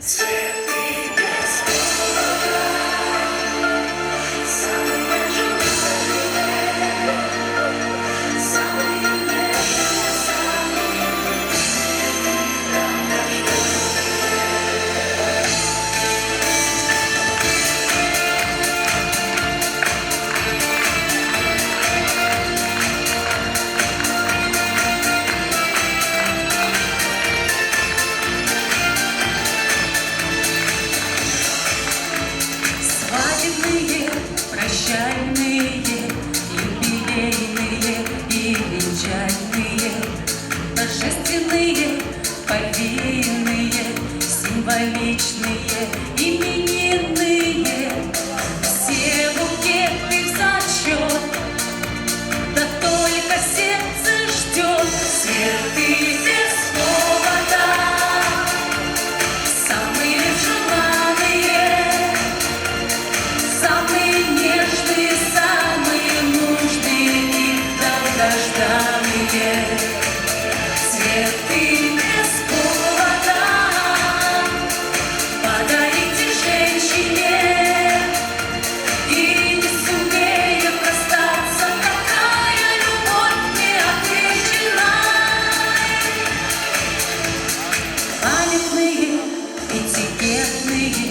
Цветы без повода, самые живые, самые нежные, самые свадебные, прощальные, юбилейные и венчальные, торжественные, повинные, символичные, именинные, все букеты в зачет, да только сердце ждет цветы без повода, самые желанные, самые нежные, самые нужные и долгожданные. Цветы без повода подарите женщине, и не сумеет расстаться такая любовь неотвечена. Памятные, этикетные,